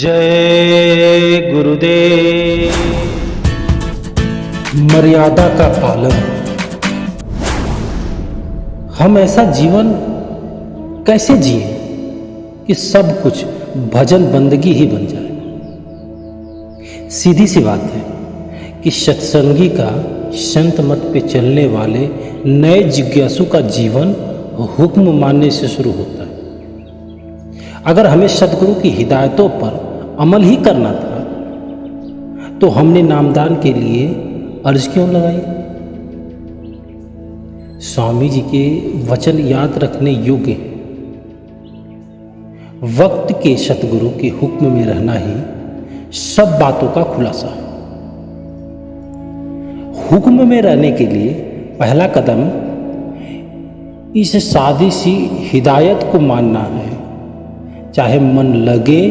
जय गुरुदेव। मर्यादा का पालन। हम ऐसा जीवन कैसे जिए कि सब कुछ भजन बंदगी ही बन जाए। सीधी सी बात है कि सत्संगी का संत मत पे चलने वाले नए जिज्ञासु का जीवन हुक्म मानने से शुरू होता है। अगर हमें सद्गुरु की हिदायतों पर अमल ही करना था तो हमने नामदान के लिए अर्ज क्यों लगाई। स्वामी जी के वचन याद रखने योग्य हैं। वक्त के सतगुरु के हुक्म में रहना ही सब बातों का खुलासा है। हुक्म में रहने के लिए पहला कदम इस सादी सी हिदायत को मानना है, चाहे मन लगे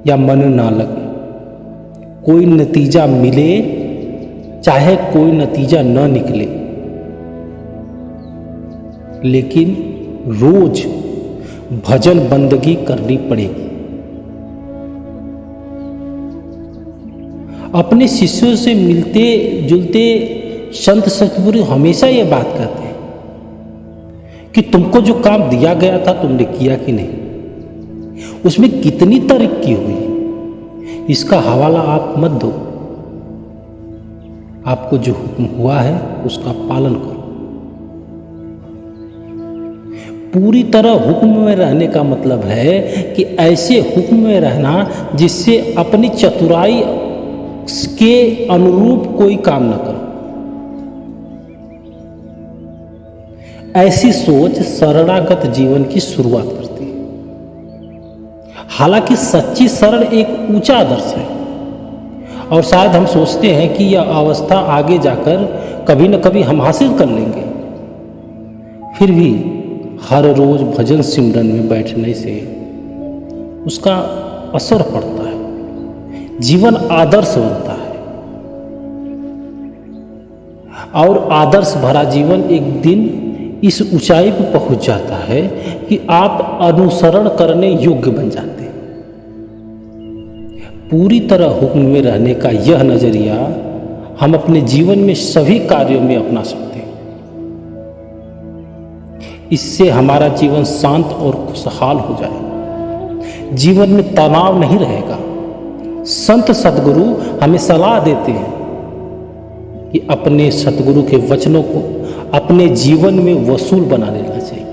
या मन ना लगे, कोई नतीजा मिले चाहे कोई नतीजा न निकले, लेकिन रोज भजन बंदगी करनी पड़ेगी। अपने शिष्यों से मिलते जुलते संत सतगुरु हमेशा ये बात कहते हैं कि तुमको जो काम दिया गया था तुमने किया कि नहीं, उसमें कितनी तरक्की हुई, इसका हवाला आप मत दो। आपको जो हुक्म हुआ है उसका पालन करो। पूरी तरह हुक्म में रहने का मतलब है कि ऐसे हुक्म में रहना जिससे अपनी चतुराई के अनुरूप कोई काम न करो। ऐसी सोच शरणागत जीवन की शुरुआत करती है। हालांकि सच्ची शरण एक ऊंचा आदर्श है और शायद हम सोचते हैं कि यह अवस्था आगे जाकर कभी न कभी हम हासिल कर लेंगे। फिर भी हर रोज भजन सिमरन में बैठने से उसका असर पड़ता है, जीवन आदर्श बनता है और आदर्श भरा जीवन एक दिन इस ऊंचाई पर पहुंच जाता है कि आप अनुसरण करने योग्य बन जाते हैं। पूरी तरह हुक्म में रहने का यह नजरिया हम अपने जीवन में सभी कार्यों में अपना सकते हैं। इससे हमारा जीवन शांत और खुशहाल हो जाएगा, जीवन में तनाव नहीं रहेगा। संत सद्गुरु हमें सलाह देते हैं कि अपने सतगुरु के वचनों को अपने जीवन में वसूल बना लेना चाहिए।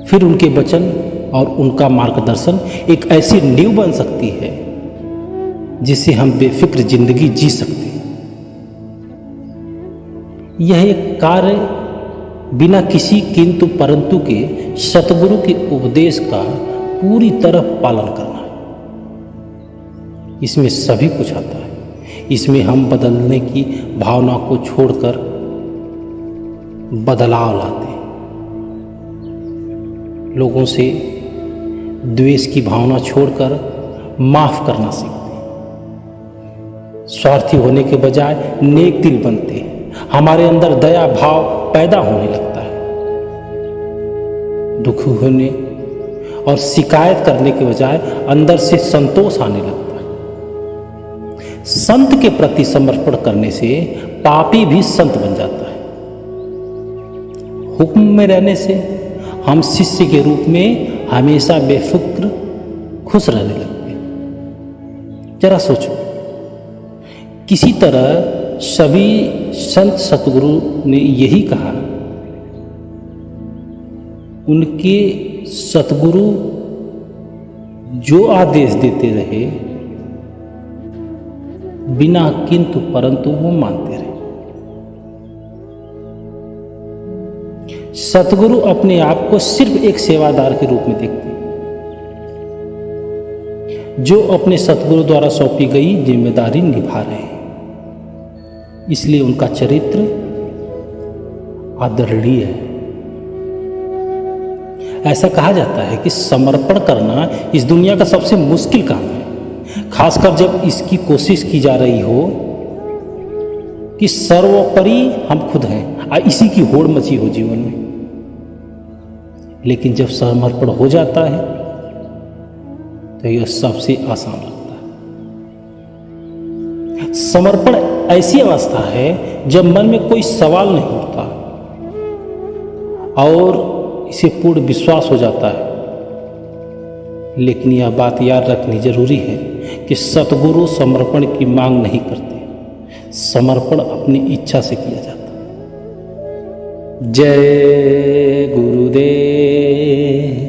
फिर उनके वचन और उनका मार्गदर्शन एक ऐसी नींव बन सकती है जिसे हम बेफिक्र जिंदगी जी सकते हैं। यह एक कार्य बिना किसी किंतु परंतु के सतगुरु के उपदेश का पूरी तरह पालन करना है। इसमें सभी कुछ आता है। इसमें हम बदलने की भावना को छोड़कर बदलाव लाते हैं। लोगों से द्वेष की भावना छोड़कर माफ करना सीखते हैं। स्वार्थी होने के बजाय नेक दिल बनते हैं। हमारे अंदर दया भाव पैदा होने लगता है। दुखी होने और शिकायत करने के बजाय अंदर से संतोष आने लगता है। संत के प्रति समर्पण करने से पापी भी संत बन जाता है। हुक्म में रहने से हम शिष्य के रूप में हमेशा बेफिक्र खुश रहने लगते हैं। जरा सोचो, किसी तरह सभी संत सतगुरु ने यही कहा। उनके सतगुरु जो आदेश देते रहे बिना किंतु परंतु वो मानते रहे। सतगुरु अपने आप को सिर्फ एक सेवादार के रूप में देखते हैं जो अपने सतगुरु द्वारा सौंपी गई जिम्मेदारी निभा रहे हैं। इसलिए उनका चरित्र आदरणीय है। ऐसा कहा जाता है कि समर्पण करना इस दुनिया का सबसे मुश्किल काम है, खासकर जब इसकी कोशिश की जा रही हो कि सर्वोपरि हम खुद हैं और इसी की होड़ मची हो जीवन में। लेकिन जब समर्पण हो जाता है तो यह सबसे आसान लगता है। समर्पण ऐसी अवस्था है जब मन में कोई सवाल नहीं उठता और इसे पूर्ण विश्वास हो जाता है। लेकिन यह बात याद रखनी जरूरी है कि सतगुरु समर्पण की मांग नहीं करते, समर्पण अपनी इच्छा से किया जाता है। जय गुरुदेव।